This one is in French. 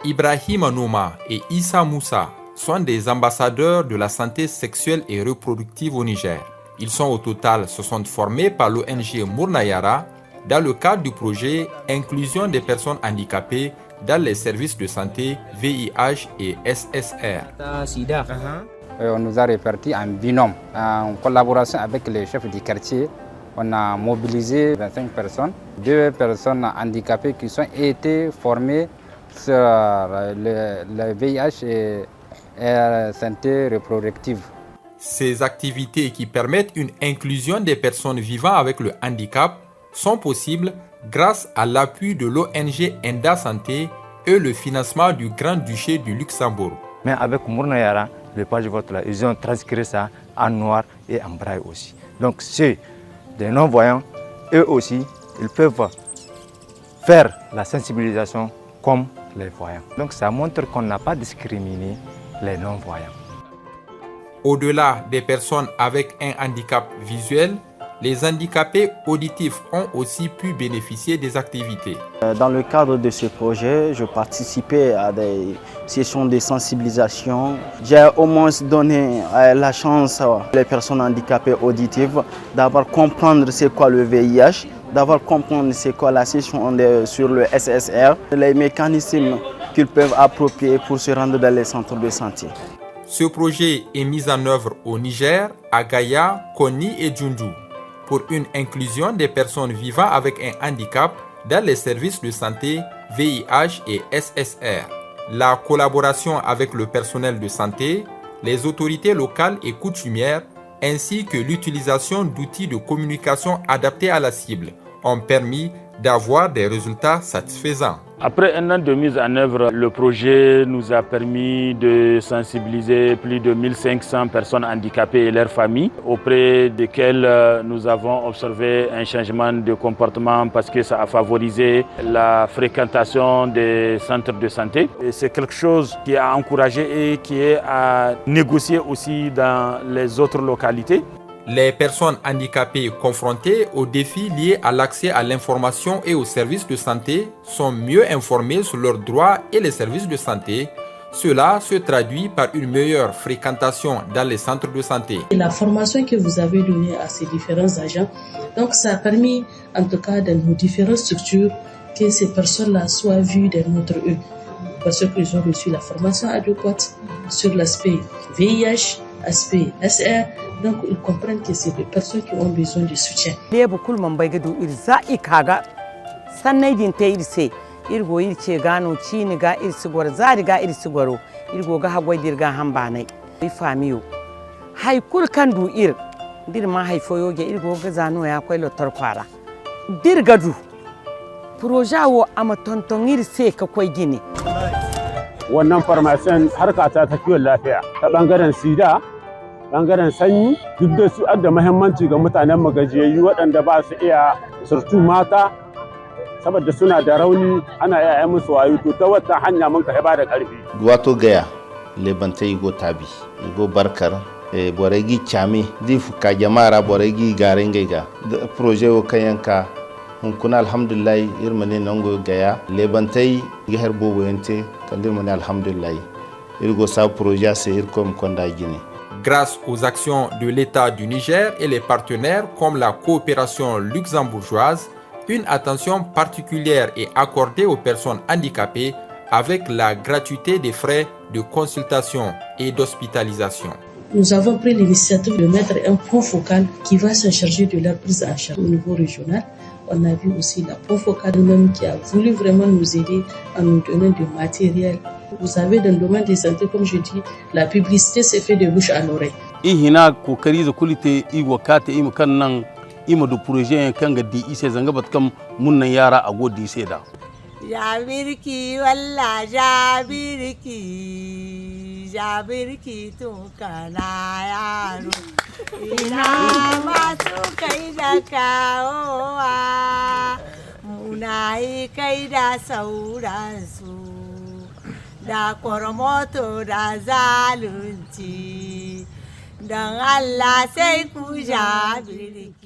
Ibrahima Nouma et Issa Moussa sont des ambassadeurs de la santé sexuelle et reproductive au Niger. Ils sont au total 60 formés par l'ONG Mournayara dans le cadre du projet Inclusion des personnes handicapées dans les services de santé VIH et SSR. On nous a répartis en binôme, en collaboration avec les chefs du quartier. On a mobilisé 25 personnes, 2 personnes handicapées qui ont été formées sur le VIH et la santé reproductive. Ces activités qui permettent une inclusion des personnes vivant avec le handicap sont possibles grâce à l'appui de l'ONG Enda Santé et le financement du Grand-Duché du Luxembourg. Mais avec Mournayara, le page vote là, ils ont transcrit ça en noir et en braille aussi. Donc c'est des non-voyants, eux aussi, ils peuvent faire la sensibilisation comme les voyants. Donc ça montre qu'on n'a pas discriminé les non-voyants. Au-delà des personnes avec un handicap visuel, les handicapés auditifs ont aussi pu bénéficier des activités. Dans le cadre de ce projet, je participais à des sessions de sensibilisation. J'ai au moins donné la chance aux personnes handicapées auditives d'avoir comprendre c'est quoi le VIH, d'avoir comprendre c'est quoi la session sur le SSR, les mécanismes qu'ils peuvent approprier pour se rendre dans les centres de santé. Ce projet est mis en œuvre au Niger, à Gaïa, Koni et Djoundou, pour une inclusion des personnes vivant avec un handicap dans les services de santé VIH et SSR. La collaboration avec le personnel de santé, les autorités locales et coutumières, ainsi que l'utilisation d'outils de communication adaptés à la cible, ont permis d'avoir des résultats satisfaisants. Après un an de mise en œuvre, le projet nous a permis de sensibiliser plus de 1500 personnes handicapées et leurs familles, auprès desquelles nous avons observé un changement de comportement parce que ça a favorisé la fréquentation des centres de santé. C'est quelque chose qui a encouragé et qui est à négocier aussi dans les autres localités. Les personnes handicapées confrontées aux défis liés à l'accès à l'information et aux services de santé sont mieux informées sur leurs droits et les services de santé. Cela se traduit par une meilleure fréquentation dans les centres de santé. La formation que vous avez donnée à ces différents agents, donc ça a permis, en tout cas dans nos différentes structures, que ces personnes-là soient vues d'un autre œil, parce qu'ils ont reçu la formation adéquate sur l'aspect VIH, aspect SR, donc ils comprennent que c'est des personnes qui ont besoin de soutien. Irgo irce gano cini ga irsigwar zari ga irsigwaro irgo ga hagwai dirga hambanai famiyo hay kul kan du ir dir ma hay foyoge irgo ga zano ya kwai lotar kwara dirga du projawo ama tonton irse ka kwai gini. Wannan farmasiyan harka ta kiwon lafiya ta bangaren sida, bangaren sanyi, duk da su da muhimmanci ga mutanen magajiyayyu waɗanda ba su iya surtu mata saboda suna da rauni ana yaya musu wayo to ta wata hanya mun ka ba da karfi. Wato gaya lebanta igo tabi igo barkar boregi chami difu ka jamara boregi garengega projet o kayanka hunkuna alhamdulillah irmane nango gaya lebantai gher bobo ente kandirmane alhamdulillah irgo sa projet c'est irkom konda gine. Grâce aux actions de l'État du Niger et les partenaires comme la coopération luxembourgeoise, une attention particulière est accordée aux personnes handicapées avec la gratuité des frais de consultation et d'hospitalisation. Nous avons pris l'initiative de mettre un point focal qui va se charger de la prise en charge au niveau régional. On a vu aussi la point focale même qui a voulu vraiment nous aider en nous donnant du matériel. Vous savez, dans le domaine des santé, comme je dis, la publicité se fait de bouche à l'oreille. Ima do projet kan ga di ise zanga bat kam munnan yara a godi sai da jabirki walla jabirki jabirki to kana yaro ina ma to kai da kawowa munai kai da sauransu da kormoto da zalunci dan Allah sai ku jabirki.